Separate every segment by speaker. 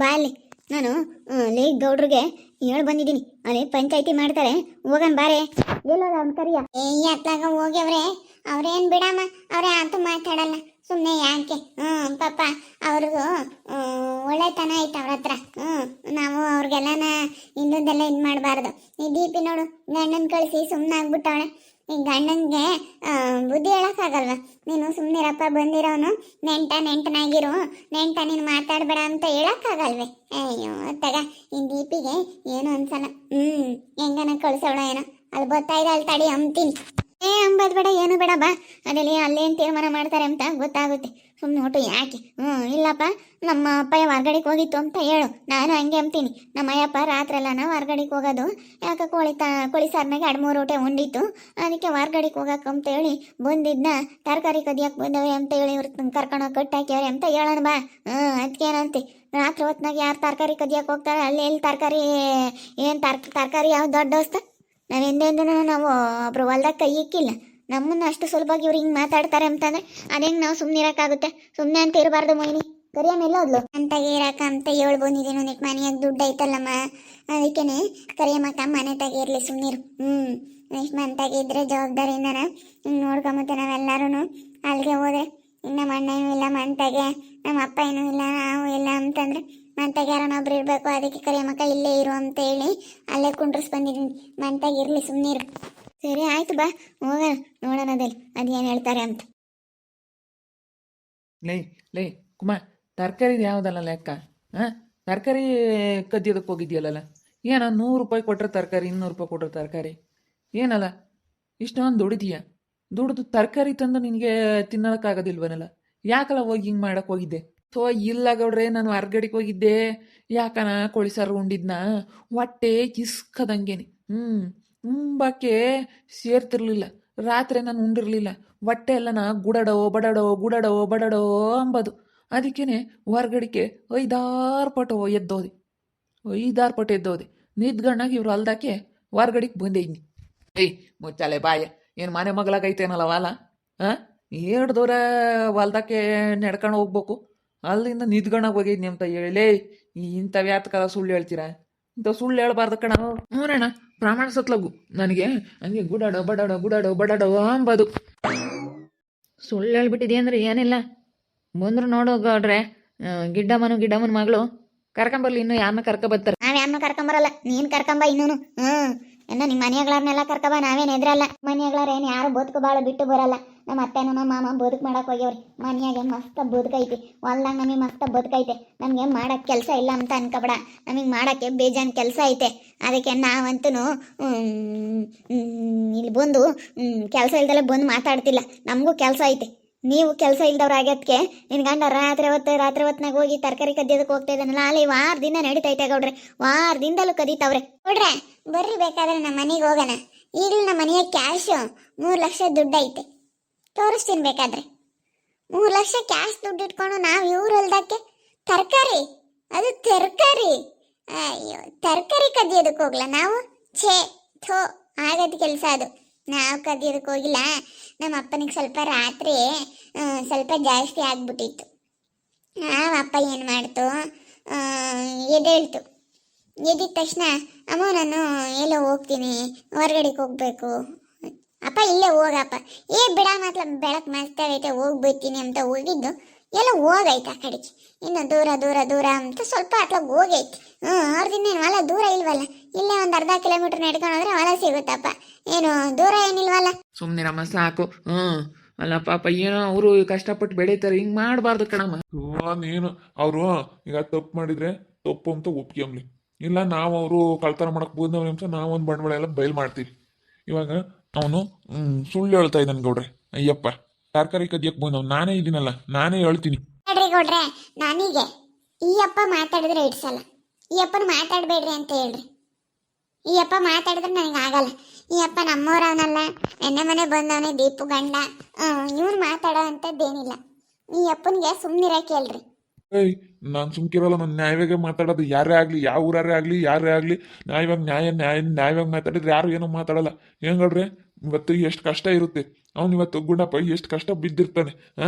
Speaker 1: ಬಾ ಅಲ್ಲಿ. ನಾನು ಲೇ ಗೌಡ್ರಿಗೆ ಹೇಳಿ ಬಂದಿದ್ದೀನಿ, ಅಲ್ಲಿ ಪಂಚಾಯತಿ ಮಾಡ್ತಾರೆ, ಹೋಗನ್ ಬಾರೆ. ಎಲ್ಲೋದ ಅವ್ನ ಕರಿಯ ಅತ್ಲಾಗ ಹೋಗ್ಯವ್ರೆ. ಅವ್ರೇನ್ ಬಿಡಮ್ಮ, ಅವ್ರೇ ಅಂತೂ ಮಾತಾಡಲ್ಲ, ಸುಮ್ಮನೆ ಯಾಕೆ. ಪಾಪ ಅವ್ರಿಗೂ ಒಳ್ಳೆತನ ಐತೆ ಅವ್ರ ಹತ್ರ. ನಾವು ಅವ್ರಿಗೆಲ್ಲನ ಇನ್ನೊಂದೆಲ್ಲ ಇದು ಮಾಡಬಾರ್ದು. ಈ ದೀಪಿ ನೋಡು, ಗಂಡನ ಕಳಿಸಿ ಸುಮ್ಮನೆ ಆಗ್ಬಿಟ್ಟವಳೆ. ಈ ಗಂಡನಿಗೆ ಬುದ್ಧಿ ಹೇಳೋಕ್ಕಾಗಲ್ವ? ನೀನು ಸುಮ್ಮನಿರಪ್ಪ, ಬಂದಿರೋನು ನೆಂಟನಾಗಿರು, ನೀನು ಮಾತಾಡಬೇಡ ಅಂತ ಹೇಳೋಕ್ಕಾಗಲ್ವೇ? ಅಯ್ಯೋ ತಗ, ಈ ದೀಪಿಗೆ ಏನು ಅನ್ಸಲ್ಲ. ಹೆಂಗನ ಕಳ್ಸೋಳ ಏನೋ, ಅಲ್ಲಿ ಗೊತ್ತಾಯ್ತು, ಅಲ್ಲಿ ತಡಿ ಅಂಬ್ತೀನಿ. ಅಂಬದ್ ಬೇಡ, ಏನು ಬೇಡ, ಬಾ. ಅದಲ್ಲಿ ಅಲ್ಲೇನು ತೀರ್ಮಾನ ಮಾಡ್ತಾರೆ ಅಂತ ಗೊತ್ತಾಗುತ್ತೆ. ಸುಮ್ಮನೆ ಒಟ್ಟು ಯಾಕೆ? ಇಲ್ಲಪ್ಪ, ನಮ್ಮ ಅಪ್ಪಯ್ಯ ಹೊರ್ಗಡೆಗೆ ಹೋಗಿತ್ತು ಅಂತ ಹೇಳು, ನಾನು ಹಂಗೆ ಅಂತೀನಿ. ನಮ್ಮ ಅಯ್ಯಪ್ಪ ರಾತ್ರೆಲ್ಲ ನಾವು ಹೊರ್ಗಡೆಗೆ ಹೋಗೋದು, ಯಾಕೆ ಕೋಳಿ ಸಾರ್ನಾಗ 2-3 ಊಟ ಉಂಡಿತ್ತು, ಅದಕ್ಕೆ ಹೊರ್ಗಡೆಗೆ ಹೋಗಕ್ಕೆ ಅಂತ ಹೇಳಿ ಬಂದಿದ್ನ, ತರಕಾರಿ ಕದಿಯಕ್ಕೆ ಬಂದವೆ ಅಂತ ಹೇಳಿ ಇವ್ರು ಕರ್ಕೊಂಡೋಗಿ ಕಟ್ಟಾಕ್ಯವ್ರೆ ಅಂತ ಹೇಳೋಣ ಬಾ. ಅದಕ್ಕೇನಂತೆ, ರಾತ್ರಿ ಹೊತ್ನಾಗ ಯಾರು ತರಕಾರಿ ಕದಿಯಕ್ಕೆ ಹೋಗ್ತಾರೆ? ಅಲ್ಲಿ ಎಲ್ಲಿ ತರಕಾರಿ, ಏನು ತರಕಾರಿ ಯಾವ ದೊಡ್ಡ ದೋಸ್ತ? ನಾವೆಂದೆಂದೂ ನಾವು ಒಬ್ರು ಹೊಲ್ದಾಗ ಕೈ ಇಕ್ಕಿಲ್ಲ. ನಮ್ಮನ್ನು ಅಷ್ಟು ಸುಲಭವಾಗಿ ಇವ್ರು ಹಿಂಗೆ ಮಾತಾಡ್ತಾರೆ ಅಂತಂದ್ರೆ ಅದೇಂಗೆ ನಾವು ಸುಮ್ಮನೆ ಇರೋಕ್ಕಾಗುತ್ತೆ? ಸುಮ್ಮನೆ ಅಂತ ಇರಬಾರ್ದು ಮೊಯ್ನಿ. ಕರಿಯಮ್ಮೆಲ್ಲ ಹೋದ್ಲು ಅಂತ ಇರಕ್ಕ ಅಂತ ಹೇಳಿ ಬಂದಿದ್ದೀನಿ. ನಿಕ್ ಮನೆಯಾಗ ದುಡ್ಡು ಐತಲ್ಲಮ್ಮ, ಅದಕ್ಕೇನೆ ಕರಿಯಮ್ಮಕ್ಕ ಮನೆ ತೆಗಿರ್ಲಿ, ಸುಮ್ಮನಿರು. ನೆಕ್ಸ್ಟ್ ಮಂತಾಗ ಇದ್ರೆ ಜವಾಬ್ದಾರಿಯಿಂದನ ನೋಡ್ಕೊಂಬತ್ತೆ ನಾವೆಲ್ಲರೂ. ಅಲ್ಲಿಗೆ ಹೋದ್ರೆ ನಮ್ಮ ಅಣ್ಣನೂ ಇಲ್ಲ ಮಂತಾಗೆ, ನಮ್ಮ ಅಪ್ಪ ಏನೂ ಇಲ್ಲ, ನಾವು ಇಲ್ಲ ಅಂತಂದ್ರೆ ಮಂತಾಗ ಯಾರನ್ನೊಬ್ರು ಇರಬೇಕು. ಅದಕ್ಕೆ ಕರಿಯಮ್ಮಕ್ಕ ಇಲ್ಲೇ ಇರು ಅಂತ ಹೇಳಿ ಅಲ್ಲೇ ಕುಂಡ್ರಿಸ್ ಬಂದಿದ್ದೀನಿ. ಮಂತಾಗ ಇರಲಿ, ಸುಮ್ಮನಿರು. ಸರಿ ಆಯ್ತು, ಬಾ ಹೋಗೋಣ, ನೋಡೋಣ ಅದಲ್ಲಿ ಅದೇನು ಹೇಳ್ತಾರೆ ಅಂತ.
Speaker 2: ಲೇ ಕುಮಾರ್, ತರಕಾರಿ ಯಾವುದಲ್ಲ ಲೆಕ್ಕ? ತರಕಾರಿ ಕದ್ಯೋದಕ್ಕೆ ಹೋಗಿದ್ಯಲ್ಲ? ಏನ 100 ರೂಪಾಯಿ ಕೊಟ್ಟರೆ ತರಕಾರಿ, 200 ರೂಪಾಯಿ ಕೊಟ್ಟರೆ ತರಕಾರಿ, ಏನಲ್ಲ ಇಷ್ಟೊಂದು ದುಡಿದೀಯ? ದುಡ್ದು ತರಕಾರಿ ತಂದು ನಿನಗೆ ತಿನ್ನೋಕ್ಕಾಗೋದಿಲ್ವನಲ್ಲ? ಯಾಕಲ್ಲ ಹೋಗಿ ಹಿಂಗೆ ಮಾಡಕ್ಕೆ ಹೋಗಿದ್ದೆ? ಇಲ್ಲ ಗೌಡ್ರೆ, ನಾನು ಹೊರ್ಗಡೆಗೆ ಹೋಗಿದ್ದೆ. ಯಾಕನ ಕೋಳಿ ಸಾರು ಉಂಡಿದ್ನ, ಹೊಟ್ಟೆ ಕಿಸ್ಕದಂಗೇನೆ. ತುಂಬಕ್ಕೆ ಸೇರ್ತಿರ್ಲಿಲ್ಲ. ರಾತ್ರಿ ನಾನು ಉಂಡಿರ್ಲಿಲ್ಲ. ಹೊಟ್ಟೆ ಎಲ್ಲನ ಗುಡಾಡೋ ಅಂಬದು. ಅದಕ್ಕೇನೆ ಹೊರ್ಗಡೆಗೆ 5-6 ಪಟು ಎದ್ದೋದೆ. 5-6 ಪಟು ಎದ್ದೋದೆ. ನಿದ್ಗಣ್ಣಾಗ ಇವ್ರು ಅಲ್ದಾಕೆ ಹೊರ್ಗಡೆಗೆ ಬಂದೆ ಇದ್ನಿ. ಮುಚ್ಚಾಲೆ ಬಾಯ, ಏನು ಮನೆ ಮಗಳಾಗೈತೇನಲ್ಲ ವಾಲ? 2 ದೂರ ಹೊಲ್ದಕ್ಕೆ ನಡ್ಕೊಂಡು ಹೋಗ್ಬೇಕು, ಅಲ್ಲಿಂದ ನಿದ್ಗಣ್ಣಾಗ ಹೋಗಿದ್ನಿ ಅಂತ ಹೇಳಲೇ. ಇಂಥವು ಯಾತಕರ ಸುಳ್ಳು ಹೇಳ್ತೀರಾ? ಇಂಥ ಸುಳ್ಳು ಹೇಳ್ಬಾರ್ದು ಕಣ. ನೋಡೋಣ, ಪ್ರಮಾಣ ಸತ್ಲಗು ನನಗೆ ಹಂಗೆ ಗುಡಾಡೋ ಅಂಬದು. ಸುಳ್ಳು ಹೇಳ್ಬಿಟ್ಟಿದೆ ಅಂದರೆ ಏನಿಲ್ಲ. ಬಂದ್ರು ನೋಡು ಗೌಡ್ರೆ, ಗಿಡ್ಡಮ್ಮನ ಮಗಳು ಕರ್ಕೊಂಬರ್ಲಿ. ಇನ್ನು ಯಾರನ್ನ ಕರ್ಕೊಬರ್ತಾರೆ?
Speaker 1: ನಾವ್ ಯಾರನ್ನೂ ಕರ್ಕೊಂಬರಲ್ಲ, ನೀನ್ ಕರ್ಕೊಂಬ ಇನ್ನೂನು. ಏನೋ ನಿಮ್ಮ ಮನೆಗಳನ್ನೆಲ್ಲ ಕರ್ಕೊಬ, ನಾವೇನು ಎದ್ರಲ್ಲ. ಮನೆಗಳಾರ ಏನು ಯಾರು ಬದುಕು ಬಾಳ ಬಿಟ್ಟು ಬರಲ್ಲ. ನಮ್ಮ ಅತ್ತೆನೂ ನಮ್ಮ ಮಾಮ ಬದುಕು ಮಾಡಕ್ಕೆ ಹೋಗ್ಯವ್ರಿ. ಮನೆಯಾಗೆ ಮಸ್ತ ಬದುಕೈತಿ, ಹೊಲ್ದಾಗ ನಮಗೆ ಮಸ್ತ ಬದುಕೈತೆ. ನಮಗೆ ಮಾಡಕ್ಕೆ ಕೆಲಸ ಇಲ್ಲ ಅಂತ ಅನ್ಕೋಬೇಡ, ನಮಗೆ ಮಾಡೋಕ್ಕೆ ಬೇಜಾನ್ ಕೆಲಸ ಐತೆ. ಅದಕ್ಕೆ ನಾವಂತೂ ಇಲ್ಲಿ ಬಂದು ಕೆಲಸ ಇಲ್ದಲೆ ಬಂದು ಮಾತಾಡ್ತಿಲ್ಲ. ನಮಗೂ ಕೆಲಸ ಐತೆ. ನೀವು ಕೆಲಸ ಇಲ್ದವ್ರು ಆಗ್ಯದಕ್ಕೆ ನಿನ್ನ ಗಂಡ ರಾತ್ರಿ ಹೊತ್ನಾಗ ಹೋಗಿ ತರಕಾರಿ ಕದಿಯೋದಕ್ಕೆ ಹೋಗ್ತಾ ಇದ್ದಾನಲ್ಲ, ಅಲ್ಲಿ ವಾರದಿಂದ ನಡೀತೈತೆ ಗೌಡ್ರೆ, ವಾರದಿಂದಲೂ ಕದೀತಾವ್ರೆ. ನೋಡ್ರೆ ಬರ್ರಿ, ಬೇಕಾದ್ರೆ ನಮ್ಮ ಮನೆಗೆ ಹೋಗೋಣ. ಈಗಲೂ ನಮ್ಮ ಮನೆಯ ಕ್ಯಾಶು 3 ಲಕ್ಷ ದುಡ್ಡು ಐತೆ, ತೋರಿಸ್ತೀನಿ ಬೇಕಾದ್ರೆ. 3 ಲಕ್ಷ ಕ್ಯಾಶ್ ದುಡ್ಡು ಇಟ್ಕೊಂಡು ನಾವು ಇವ್ರು ಹೊಲ್ದಕ್ಕೆ ತರಕಾರಿ, ಅದು ತರಕಾರಿ, ಅಯ್ಯೋ ತರಕಾರಿ ಕದಿಯೋದಕ್ಕೆ ಹೋಗ್ಲ ನಾವು? ಥೋ ಆಗದ ಕೆಲಸ ಅದು. ನಾವು ಕದಿಯೋದಕ್ಕೆ ಹೋಗಿಲ್ಲ. ನಮ್ಮ ಅಪ್ಪನಿಗೆ ಸ್ವಲ್ಪ ರಾತ್ರಿ ಸ್ವಲ್ಪ ಜಾಸ್ತಿ ಆಗ್ಬಿಟ್ಟಿತ್ತು. ಅಪ್ಪ ಏನು ಮಾಡ್ತು, ಎದ್ದೇಳ್ತು. ಎದ್ದಿದ ತಕ್ಷಣ ಅಮ್ಮ ನಾನು ಎಲ್ಲೋ ಹೋಗ್ತೀನಿ, ಹೊರಗಡೆಗೆ ಹೋಗ್ಬೇಕು. ಅಪ್ಪ ಇಲ್ಲೇ ಹೋಗಪ್ಪ. ಬಿಡ ಬೆಳಕು ಮಸ್ತಾಗೈತೆ, ಹೋಗ್ಬಿಡ್ತೀನಿ ಅಂತ ಹೋಗಿದ್ದು ಎಲ್ಲ ಹೋಗೈತೆ ಆ ಕಡೆಗೆ. ಇನ್ನು ದೂರ ಅಂತ ಸ್ವಲ್ಪ ಅತ್ಲಾಗ ಹೋಗೈತಿ. ಅವ್ರದಿಂದ ಏನು ಹೊಲ ದೂರ ಇಲ್ವಲ್ಲ, ಇಲ್ಲೇ ಒಂದು ಅರ್ಧ ಕಿಲೋಮೀಟರ್ ನಡ್ಕೊಂಡು ಹೋದ್ರೆ ಹೊಲ ಸಿಗುತ್ತಪ್ಪ. ಏನು ದೂರ ಏನಿಲ್ವಲ್ಲ.
Speaker 2: ಸುಮ್ಮನಿರಮ್ಮ ಸಾಕು. ಅಲ್ಲ ಪಾಪ, ಏನೋ ಅವರು ಕಷ್ಟಪಟ್ಟು ಬೆಳೀತಾರೆ, ಹಿಂಗೆ ಮಾಡಬಾರ್ದು ಕಣಮ್ಮ.
Speaker 3: ನೀನು ಅವರು ಈಗ ತಪ್ಪು ಮಾಡಿದ್ರೆ ತಪ್ಪು ಅಂತ ಒಪ್ಕೊಂಬ್ಲಿ. ಇಲ್ಲ ನಾವು ಅವರು ಕಳ್ತನ ಮಾಡಕ್ ಬಂದವ್ರಿ ಅಂತ ನಾವೊಂದು ಬಂಡವಾಳ ಎಲ್ಲ ಬಯಲು ಮಾಡ್ತೀವಿ. ಇವಾಗ ಅವನು ಸುಳ್ಳು ಹೇಳ್ತಾ ಇದ್ದಾನೆ ಗೌಡ್ರೆ. ಅಯ್ಯಪ್ಪ ತರಕಾರಿ ಕದಿಯಕ್ಕೆ ಬಂದವ್ ನಾನೇ ಇದ್ದೀನಲ್ಲ, ನಾನೇ ಹೇಳ್ತೀನಿ.
Speaker 1: ಹೇಳ್ರಿ ಗೌಡ್ರೆ, ನನಗೆ ಈ ಅಪ್ಪ ಮಾತಾಡಿದ್ರೆ ಇಡ್ಸಲ್ಲ. ಈ ಅಪ್ಪನ ಮಾತಾಡಬೇಡ್ರಿ ಅಂತ ಹೇಳ್ರಿ. ಈ ಅಪ್ಪ ಮಾತಾಡಿದ್ರೆ ನನಗೆ ಆಗಲ್ಲ. ಈ ಅಪ್ಪ ನಮ್ಮವ್ರವನಲ್ಲ, ನನ್ನ ಮನೆ ಬಂದವನೇ, ದೀಪು ಗಂಡ. ಇವ್ನು ಮಾತಾಡೋ ಅಂಥದ್ದೇನಿಲ್ಲ. ಈ ಅಪ್ಪನಿಗೆ ಸುಮ್ಮನಿರಕ್ಕೆ ಹೇಳ್ರಿ.
Speaker 3: ನಾನು ಸುಮ್ಕಿರಲ್ಲ, ನಾನು ನ್ಯಾಯವಾಗಿ ಮಾತಾಡೋದು. ಯಾರೇ ಆಗಲಿ, ಯಾವ ಊರೇ ಆಗಲಿ, ಯಾರೇ ಆಗಲಿ, ನ್ಯಾಯವಾಗಿ ಮಾತಾಡಿದ್ರೆ ಯಾರು ಏನೋ ಮಾತಾಡಲ್ಲ. ಹೆಂಗಳ್ರೆ, ಇವತ್ತು ಎಷ್ಟು ಕಷ್ಟ ಇರುತ್ತೆ. ಅವ್ನು ಇವತ್ತು ಗುಂಡಪ್ಪ ಎಷ್ಟು ಕಷ್ಟ ಬಿದ್ದಿರ್ತಾನೆ.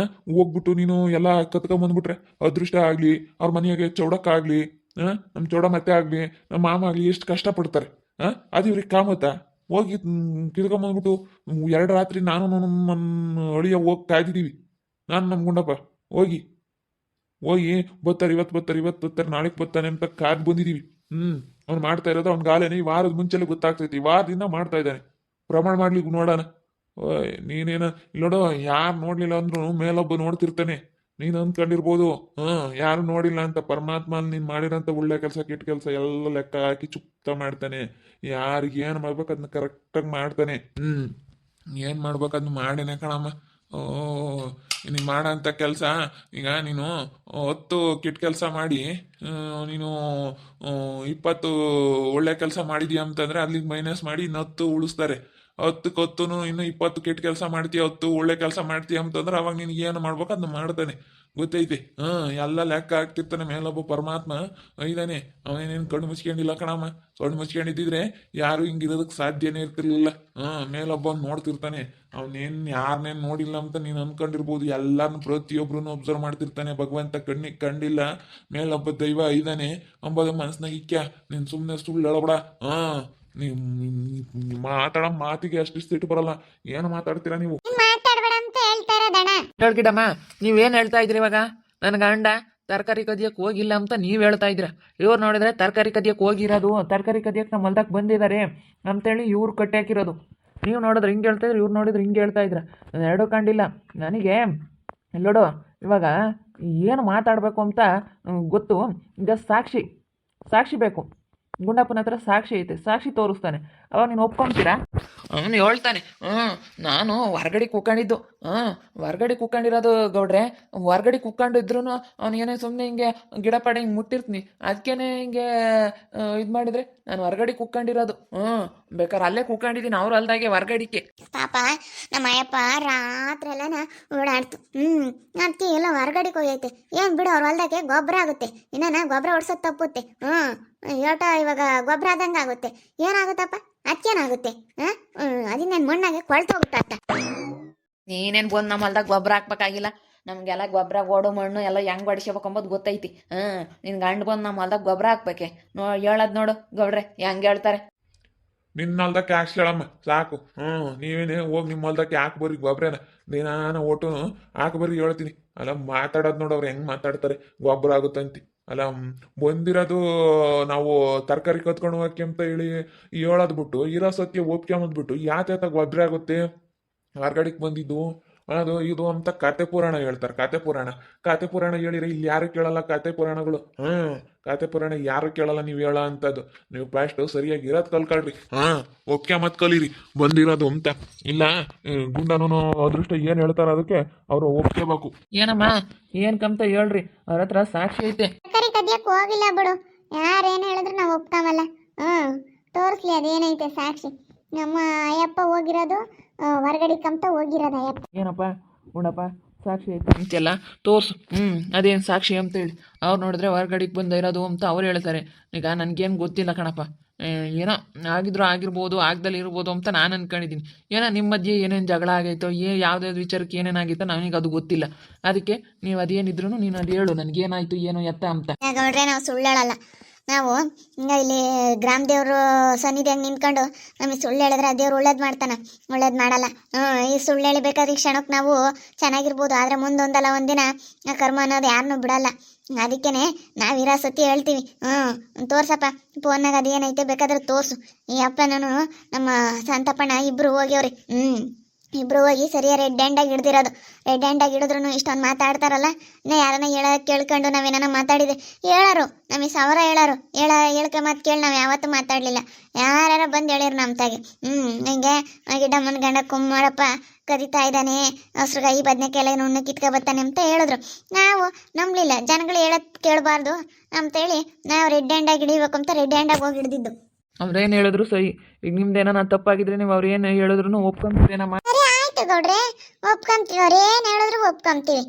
Speaker 3: ಹೋಗ್ಬಿಟ್ಟು ನೀನು ಎಲ್ಲ ಕತ್ಕೊಂಬಂದ್ಬಿಟ್ರೆ ಅದೃಷ್ಟ ಆಗಲಿ, ಅವ್ರ ಮನೆಯಾಗೆ ಚೌಡಕ್ಕಾಗಲಿ, ನಮ್ಮ ಚೋಡಮತ್ತೆ ಆಗಲಿ ನಮ್ಮ ಮಾಮ ಆಗಲಿ ಎಷ್ಟು ಕಷ್ಟಪಡ್ತಾರೆ ಅದು ಇವ್ರಿಗೆ ಕಾಮತ್ತಾ ಹೋಗಿ ಕಿತ್ಕೊಂಬಂದ್ಬಿಟ್ಟು 2 ರಾತ್ರಿ ನಾನು ನನ್ನ ಅಳಿಯ ಹೋಗಿ ಕಾಯ್ದಿದ್ದೀವಿ ನಾನು ನಮ್ಮ ಗುಂಡಪ್ಪ ಹೋಗಿ ಹೋಗಿ ಬರ್ತಾರೆ ಇವತ್ತು ಬರ್ತಾರೆ ನಾಳೆಗೆ ಬರ್ತಾನೆ ಅಂತ ಕಾದ್ ಬಂದಿದ್ದೀವಿ ಅವ್ನು ಮಾಡ್ತಾ ಇರೋದು ಅವ್ನ ಗಾಲೇನೆ ಈ ವಾರದ ಮುಂಚೆಲೆ ಗೊತ್ತಾಗ್ತೈತಿ ಈ ವಾರದಿಂದ ಮಾಡ್ತಾ ಇದ್ದಾನೆ ಪ್ರಮಾಣ ಮಾಡ್ಲಿಕ್ಕೆ ನೋಡೋಣ ನೀನೇನ ನೋಡೋ ಯಾರು ನೋಡ್ಲಿಲ್ಲ ಅಂದ್ರೂ ಮೇಲೊಬ್ಬ ನೋಡ್ತಿರ್ತಾನೆ ನೀನು ಅಂದ್ಕೊಂಡಿರ್ಬೋದು ಯಾರು ನೋಡಿಲ್ಲ ಅಂತ ಪರಮಾತ್ಮ ನೀನು ಮಾಡಿರೋಂಥ ಒಳ್ಳೆ ಕೆಲಸ ಕೆಟ್ಟ ಕೆಲಸ ಎಲ್ಲ ಲೆಕ್ಕ ಹಾಕಿ ಚುಪ್ತ ಮಾಡ್ತಾನೆ ಯಾರಿಗೆ ಏನು ಮಾಡ್ಬೇಕು ಅದನ್ನ ಕರೆಕ್ಟಾಗಿ ಮಾಡ್ತಾನೆ ಏನು ಮಾಡ್ಬೇಕು ಅದನ್ನ ಮಾಡೇನೆ ಕಣಮ್ಮ ಓ ನೀನು ಮಾಡೋಂಥ ಕೆಲಸ ಈಗ ನೀನು 10 ಕೆಟ್ಟ ಕೆಲಸ ಮಾಡಿ ನೀನು 20 ಒಳ್ಳೆ ಕೆಲಸ ಮಾಡಿದ್ಯಾ ಅಂತಂದ್ರೆ ಅಲ್ಲಿಗೆ ಮೈನಸ್ ಮಾಡಿ ಇನ್ನು 10 ಉಳಿಸ್ತಾರೆ 10ಕ್ಕೆ 10 ಇನ್ನು 20 ಕೆಟ್ಟ ಕೆಲಸ ಮಾಡ್ತೀಯ 10 ಒಳ್ಳೆ ಕೆಲಸ ಮಾಡ್ತೀಯ ಅಂತಂದ್ರೆ ಅವಾಗ ನಿನಗೆ ಏನು ಮಾಡ್ಬೇಕು ಅದನ್ನ ಮಾಡ್ತಾನೆ ಗೊತ್ತೈತಿ ಎಲ್ಲ ಲೆಕ್ಕ ಆಗ್ತಿರ್ತಾನೆ ಮೇಲೊಬ್ಬ ಪರಮಾತ್ಮ ಇದ್ದಾನೆ ಅವನೇನೇನು ಕಣ್ಣು ಮುಚ್ಕೊಂಡಿಲ್ಲ ಕಣಮ್ಮ ಕಣ್ಣು ಮುಚ್ಕೊಂಡಿದ್ದಿದ್ರೆ ಯಾರು ಹಿಂಗಿರೋದಕ್ಕೆ ಸಾಧ್ಯನೇ ಇರ್ತಿರ್ಲಿಲ್ಲ ಮೇಲೊಬ್ಬ ನೋಡ್ತಿರ್ತಾನೆ ಅವನೇನು ಯಾರನ್ನೇನು ನೋಡಿಲ್ಲ ಅಂತ ನೀನು ಅನ್ಕೊಂಡಿರ್ಬೋದು ಎಲ್ಲಾರನ್ನು ಪ್ರತಿಯೊಬ್ರು ಅಬ್ಸರ್ವ್ ಮಾಡ್ತಿರ್ತಾನೆ ಭಗವಂತ ಕಣ್ಣಿಗೆ ಕಂಡಿಲ್ಲ ಮೇಲೊಬ್ಬ ದೈವ ಇದ್ದಾನೆ ಅಂಬೋದು ಮನಸ್ನಾಗ ಇಕ್ಕ್ಯ ನೀನು ಸುಮ್ಮನೆ ಸುಳ್ಳು ಹೇಳಬೇಡ ನೀವು ಮಾತಾಡೋ ಮಾತಿಗೆ ಅಷ್ಟು ಸಿಟ್ಟು ಬರಲ್ಲ ಏನು ಮಾತಾಡ್ತೀರಾ ನೀವು
Speaker 1: ಮಾತಾಡ್ಬೇಡ ಅಂತ ಹೇಳ್ತಾ ಇರೋದಣ್ಣ.
Speaker 2: ಹೇಳ್ಕಿಡಮ್ಮ ನೀವೇನು ಹೇಳ್ತಾ ಇದ್ರಿ ಇವಾಗ ನನ್ನ ಗಂಡ ತರಕಾರಿ ಕದಿಯಕ್ಕೆ ಹೋಗಿಲ್ಲ ಅಂತ ನೀವು ಹೇಳ್ತಾ ಇದ್ದೀರ ಇವ್ರು ನೋಡಿದ್ರೆ ತರಕಾರಿ ಕದಿಯಕ್ಕೆ ಹೋಗಿರೋದು ತರಕಾರಿ ಕದಿಯಕ್ಕೆ ನಮ್ಮ ಹೊಲ್ದಾಗ ಬಂದಿದ್ದಾರೆ ಅಂತೇಳಿ ಇವ್ರು ಕಟ್ಟಿ ಹಾಕಿರೋದು ನೀವು ನೋಡಿದ್ರೆ ಹಿಂಗೆ ಹೇಳ್ತಾ ಇದ್ರಿ ಇವ್ರು ನೋಡಿದ್ರೆ ಹಿಂಗೆ ಹೇಳ್ತಾ ಇದ್ರ ನಾನು ಎರಡೂ ಕಂಡಿಲ್ಲ ನನಗೆ ನೋಡು ಇವಾಗ ಏನು ಮಾತಾಡಬೇಕು ಅಂತ ಗೊತ್ತು ಈಗ ಸಾಕ್ಷಿ ಬೇಕು ಗುಂಡಪ್ಪನ ಹತ್ರ ಸಾಕ್ಷಿ ಐತೆ ಸಾಕ್ಷಿ ತೋರಿಸ್ತಾನೆ ಅವಾಗ ನೀನು ಒಪ್ಕೊಂತೀರಾ ಅವನು ಹೇಳ್ತಾನೆ ನಾನು ಹೊರ್ಗಡೆ ಕುಕ್ಕೊಂಡಿದ್ದು ಹೊರ್ಗಡೆ ಕುಕ್ಕೊಂಡಿರೋದು ಗೌಡ್ರೆ ಹೊರ್ಗಡೆ ಕುಕ್ಕೊಂಡಿದ್ರು ಅವ್ನು ಏನೇ ಸುಮ್ಮನೆ ಹಿಂಗೆ ಗಿಡ ಪಾಡ ಹಿಂಗೆ ಮುಟ್ಟಿರ್ತೀನಿ ಅದಕ್ಕೇನೆ ಹಿಂಗೆ ಇದು ಮಾಡಿದ್ರೆ ನಾನು ಹೊರ್ಗಡೆ ಕುಕ್ಕೊಂಡಿರೋದು ಬೇಕಾದ್ರೆ ಅಲ್ಲೇ ಕುಕ್ಕೊಂಡಿದ್ದೀನಿ ಅವ್ರು ಅಲ್ದಾಗೆ ಹೊರ್ಗಡಿಕೆ
Speaker 1: ಪಾಪ ನಮ್ಮ ಅಯ್ಯಪ್ಪ ರಾತ್ರಿ ಎಲ್ಲನ ಓಡಾಡ್ತು ಅದಕ್ಕೆ ಎಲ್ಲ ಹೊರಗಡೆಗೆ ಹೋಗೈತೆ ಏನ್ ಬಿಡು ಅವ್ರ ಹೊಲ್ದಾಗೆ ಗೊಬ್ಬರ ಆಗುತ್ತೆ ಇನ್ನ ಗೊಬ್ಬರ ಹೊಡ್ಸೋದು ತಪ್ಪುತ್ತೆ ಏಟ ಇವಾಗ ಗೊಬ್ಬರ ಆದಂಗೆ ಆಗುತ್ತೆ ಏನಾಗುತ್ತಪ್ಪ ಅದಕ್ಕೇನಾಗುತ್ತೆ ಅದಿನ್ನೇನು ಮಣ್ಣಾಗೆ ಕೊಳ್ತೋಗುತ್ತ
Speaker 2: ನೀನೇನು ಬಂದು ನಮ್ಮ ಹೊಲ್ದಾಗ ಗೊಬ್ಬರ ಹಾಕ್ಬೇಕಾಗಿಲ್ಲ ನಮಗೆಲ್ಲ ಗೊಬ್ಬರ ಗೋಡು ಮಣ್ಣು ಎಲ್ಲ ಹೆಂಗೆ ಬಡಿಸ್ಬೇಕಂಬೋದು ಗೊತ್ತೈತಿ ನಿನ್ನ ಗಂಡು ಬಂದು ನಮ್ಮ ಹೊಲ್ದಾಗ ಗೊಬ್ಬರ ಹಾಕ್ಬೇಕೆ ಹೇಳೋದು ನೋಡು ಗೌಡ್ರೆ ಹೆಂಗೆ ಹೇಳ್ತಾರೆ
Speaker 3: ನಿನ್ನ ಹೊಲ್ದಕ್ಕೆ ಯಾಕೆ ಹೇಳಮ್ಮ ಸಾಕು ನೀವೇನೇ ಹೋಗಿ ನಿಮ್ಮ ಹೊಲ್ದಕ್ಕೆ ಯಾಕೆ ಬರ್ರಿ ಗೊಬ್ಬರನ ದಿನಾನ ಒಟ್ಟು ಹಾಕಿ ಬರ್ರಿ ಹೇಳ್ತೀನಿ ಅಲ್ಲ ಮಾತಾಡೋದು ನೋಡು ಅವ್ರು ಹೆಂಗೆ ಮಾತಾಡ್ತಾರೆ ಗೊಬ್ಬರ ಆಗುತ್ತಂತಿ ಅಲ್ಲ ಬಂದಿರೋದು ನಾವು ತರಕಾರಿ ಕತ್ಕೊಂಡು ಹೋಗಕ್ಕೆ ಅಂತ ಹೇಳಿ ಹೇಳೋದು ಬಿಟ್ಟು ಇರೋ ಸತ್ಯ ಒಪ್ಕೊಂಬಂದ್ಬಿಟ್ಟು ಯಾತ ಗೊಬ್ಬರ ಆಗುತ್ತೆ ಹೊರ್ಗಡೆಗೆ ಬಂದಿದ್ದು ಅದು ಇದು ಅಂತ ಕತೆ ಪುರಾಣ ಹೇಳ್ತಾರೆ ಕತೆ ಪುರಾಣ ಹೇಳಿದ್ರೆ ಇಲ್ಲಿ ಯಾರು ಕೇಳಲ್ಲ ಕತೆ ಪುರಾಣಗಳು ಕತೆ ಪುರಾಣ ಯಾರು ಕೇಳಲ್ಲ ನೀವು ಹೇಳೋ ಅಂತದ್ದು ನೀವು ಫಸ್ಟ್ ಸರಿಯಾಗಿ ಇರೋದು ಕಲ್ಕೊಳ್ರಿ ಒಪ್ಕೆ ಮತ್ ಕಲೀರಿ ಬಂದಿರೋದು ಅಂತ ಇಲ್ಲ ಗುಂಡನೂ ಅದೃಷ್ಟ ಏನ್ ಹೇಳ್ತಾರ ಅದಕ್ಕೆ ಅವ್ರು ಒಪ್ಕೋಬೇಕು
Speaker 2: ಏನಮ್ಮ ಏನ್ ಕಮ್ತ ಹೇಳ್ರಿ ಅವ್ರ ಹತ್ರ ಸಾಕ್ಷಿ ಐತೆ
Speaker 1: ತರಕಾರಿ ಕದಿಯಕ್ಕೆ ಹೋಗಿಲ್ಲ ಬಿಡು ಯಾರೇನು ಹೇಳಿದ್ರು ನಾವು ಒಪ್ತಾವಲ್ಲ ತೋರಿಸ್ಲಿ ಅದೇನೈತೆ ಸಾಕ್ಷಿ ನಮ್ಮ ಅಯ್ಯಪ್ಪ ಹೋಗಿರೋದು ಹೊರಗಡೆ ಕಂತ ಹೋಗಿರೋದು ಅಯ್ಯಪ್ಪ
Speaker 2: ಏನಪ್ಪ ಗುಂಡಪ್ಪ ಸಾಕ್ಷಿ ಐತೆ ಅಂತೆಲ್ಲ ತೋರ್ಸು ಅದೇನು ಸಾಕ್ಷಿ ಅಂತೇಳಿ ಅವ್ರು ನೋಡಿದ್ರೆ ಹೊರಗಡೆಗೆ ಬಂದಿರೋದು ಅಂತ ಅವ್ರು ಹೇಳ್ತಾರೆ ಈಗ ನನಗೇನು ಗೊತ್ತಿಲ್ಲ ಕಣಪ್ಪ ಏನೋ ಆಗಿದ್ರು ಆಗಿರ್ಬೋದು ಆಗ್ದಲ್ಲಿ ಇರ್ಬೋದು ಅಂತ ನಾನು ಅನ್ಕೊಂಡಿದ್ದೀನಿ ಏನೋ ನಿಮ್ಮ ಮಧ್ಯೆ ಏನೇನು ಜಗಳ ಆಗೈತೋ ಯಾವುದಾದ್ರು ವಿಚಾರಕ್ಕೆ ಏನೇನಾಗಿತ್ತೋ ನನಗೆ ಅದು ಗೊತ್ತಿಲ್ಲ ಅದಕ್ಕೆ ನೀವು ಅದೇನಿದ್ರು ನೀನು ಅದು ಹೇಳು ನನಗೇನಾಯ್ತು ಏನು ಎತ್ತ ಅಂತ
Speaker 1: ಗೌಡ್ರೆ ನಾವು ಸುಳ್ಳು ಹೇಳಲ್ಲ ನಾವು ಇಲ್ಲಿ ಗ್ರಾಮ ದೇವರು ಸನ್ನಿಧಿಯಾಗಿ ನಿಂತ್ಕೊಂಡು ನಮಗೆ ಸುಳ್ಳು ಹೇಳಿದ್ರೆ ಆ ದೇವ್ರು ಒಳ್ಳೇದು ಮಾಡ್ತಾನೆ ಒಳ್ಳೇದು ಮಾಡಲ್ಲ ಈ ಸುಳ್ಳು ಹೇಳಿಬೇಕಾದ್ರೆ ಈ ಕ್ಷಣಕ್ಕೆ ನಾವು ಚೆನ್ನಾಗಿರ್ಬೋದು ಆದರೆ ಮುಂದೊಂದಲ್ಲ ಒಂದಿನ ಕರ್ಮ ಅನ್ನೋದು ಯಾರನ್ನೂ ಬಿಡಲ್ಲ ಅದಕ್ಕೇ ನಾವು ಇರೋ ಸತಿ ಹೇಳ್ತೀವಿ ತೋರ್ಸಪ್ಪ ಫೋನ್ನಾಗ ಅದು ಏನೈತೆ ಬೇಕಾದ್ರೆ ತೋರಿಸು ಈ ಅಪ್ಪನೂ ನಮ್ಮ ಸಂತಪ್ಪಣ್ಣ ಇಬ್ಬರು ಹೋಗ್ಯವ್ರಿ ಇಬ್ರು ಹೋಗಿ ಸರಿಯಾಗಿ ರೆಡ್ ಹ್ಯಾಂಡಾಗಿ ಹಿಡ್ದಿರೋದು ರೆಡ್ ಹ್ಯಾಂಡಾಗಿ ಹಿಡಿದ್ರು ಇಷ್ಟೊಂದು ಮಾತಾಡ್ತಾರಲ್ಲ ಇನ್ನು ಯಾರನ್ನ ಕೇಳ್ಕೊಂಡು ನಾವೇನ ಮಾತಾಡಿದೆ ಹೇಳಾರು ನಮಗೆ 1000 ಹೇಳಾರು ಹೇಳ್ಕೆ ಮಾತು ಕೇಳಿ ನಾವು ಯಾವತ್ತೂ ಮಾತಾಡಲಿಲ್ಲ ಯಾರು ಬಂದು ಹೇಳಿರು ನಮ್ಮ ತಾಗೆ ಹಿಂಗೆ ಗಿಡ್ಡಮ್ಮನ ಗಂಡ ಕುಮಾರಪ್ಪ ಕರಿತಾ ಇದ್ದಾನೆ ಹಸ್ರುಗಾಯಿ ಬದನೆಕಾಯಿ ನುಣ್ಣು ಕಿತ್ಕೊ ಬರ್ತಾನೆ ಅಂತ ಹೇಳಿದ್ರು ನಾವು ನಂಬಲಿಲ್ಲ ಜನಗಳು ಹೇಳೋದು ಕೇಳಬಾರ್ದು ಅಂತೇಳಿ ನಾವು ರೆಡ್ ಹ್ಯಾಂಡಾಗಿ ಹಿಡಿಬೇಕು ಅಂತ ರೆಡ್ ಹ್ಯಾಂಡಾಗಿ ಹೋಗಿ ಹಿಡ್ದಿದ್ದು
Speaker 2: ಅವ್ರೇನು ಹೇಳಿದ್ರು ಸರಿ ಈಗ ನಿಮ್ದೇನೋ ನಾನು ತಪ್ಪಾಗಿದ್ರೆ ನೀವು ಅವ್ರು ಏನು ಹೇಳಿದ್ರು ಒಪ್ಕೊಂತೀರೇನಮ್ಮ
Speaker 1: ಆಯ್ತು ಗೌಡ್ರೆ ಒಪ್ಕೊಂತೀವಿ ಅವ್ರು ಏನು ಹೇಳಿದ್ರು ಒಪ್ಕೊಂತೀವಿ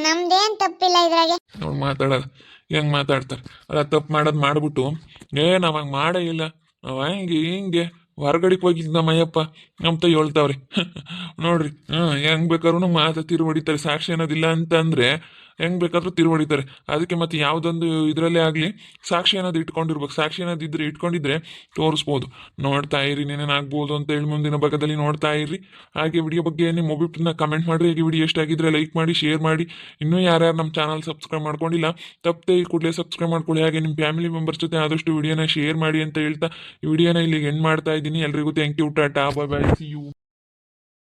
Speaker 1: ನಮ್ದೇನು ತಪ್ಪಿಲ್ಲ ಇದ್ರಾಗೆ
Speaker 3: ಅವ್ರು ಮಾತಾಡೋದು ಹೆಂಗೆ ಮಾತಾಡ್ತಾರೆ ಅಲ್ಲ ತಪ್ಪು ಮಾಡೋದು ಮಾಡ್ಬಿಟ್ಟು ನಾವು ಹಂಗೆ ಮಾಡೇ ಇಲ್ಲ ನಾವು ಹಿಂಗೆ ಹೊರಗಡೆಗೆ ಹೋಗಿದ್ದು ನಮ್ಮ ಅಯ್ಯಪ್ಪ ಅಂತ ಹೇಳ್ತಾವ್ರಿ ನೋಡ್ರಿ ಹೆಂಗೆ ಬೇಕಾದ್ರೂ ಮಾತು ತಿರು ಹೊಡಿತಾರೆ ಸಾಕ್ಷಿ ಅನ್ನೋದಿಲ್ಲ ಅಂತಂದರೆ ಹೆಂಗ್ ಬೇಕಾದ್ರೂ ತಿರುವಡಿತಾರೆ. ಅದಕ್ಕೆ ಮತ್ತೆ ಯಾವುದೊಂದು ಇದರಲ್ಲೇ ಆಗಲಿ ಸಾಕ್ಷಿ ಅನ್ನೋದು ಇಟ್ಕೊಂಡಿರ್ಬೇಕು. ಸಾಕ್ಷಿ ಅನ್ನೋದು ಇಟ್ಕೊಂಡಿದ್ರೆ ತೋರಿಸ್ಬೋದು. ನೋಡ್ತಾ ಇರಿ, ಏನೇನಾಗ್ಬೋದು ಅಂತ ಹೇಳಿ ಮುಂದಿನ ಭಾಗದಲ್ಲಿ ನೋಡ್ತಾ ಇರಿ. ಹಾಗೆ ವಿಡಿಯೋ ಬಗ್ಗೆ ನಿಮ್ಮ ಒಬಿಟ್ಟನ್ನ ಕಮೆಂಟ್ ಮಾಡಿರಿ. ಹಾಗೆ ವಿಡಿಯೋ ಎಷ್ಟಾಗಿದ್ರೆ ಲೈಕ್ ಮಾಡಿ, ಶೇರ್ ಮಾಡಿ. ಇನ್ನೂ ಯಾರ್ಯಾರು ನಮ್ಮ ಚಾನಲ್ ಸಬ್ಸ್ಕ್ರೈಬ್ ಮಾಡ್ಕೊಂಡಿಲ್ಲ ತಪ್ಪದೆ ಈ ಕೂಡಲೇ ಸಬ್ಸ್ಕ್ರೈಬ್ ಮಾಡ್ಕೊಳ್ಳಿ. ಹಾಗೆ ನಿಮ್ಮ ಫ್ಯಾಮಿಲಿ ಮೆಂಬರ್ಸ್ ಜೊತೆ ಆದಷ್ಟು ವಿಡಿಯೋನ ಶೇರ್ ಮಾಡಿ ಅಂತ ಹೇಳ್ತಾ ಈ ವಿಡಿಯೋನ ಇಲ್ಲಿಗೆ ಎಂಡ್ ಮಾಡ್ತಾ ಇದ್ದೀನಿ. ಎಲ್ರಿಗೂ thank you, ta-ta, bye bye, see you.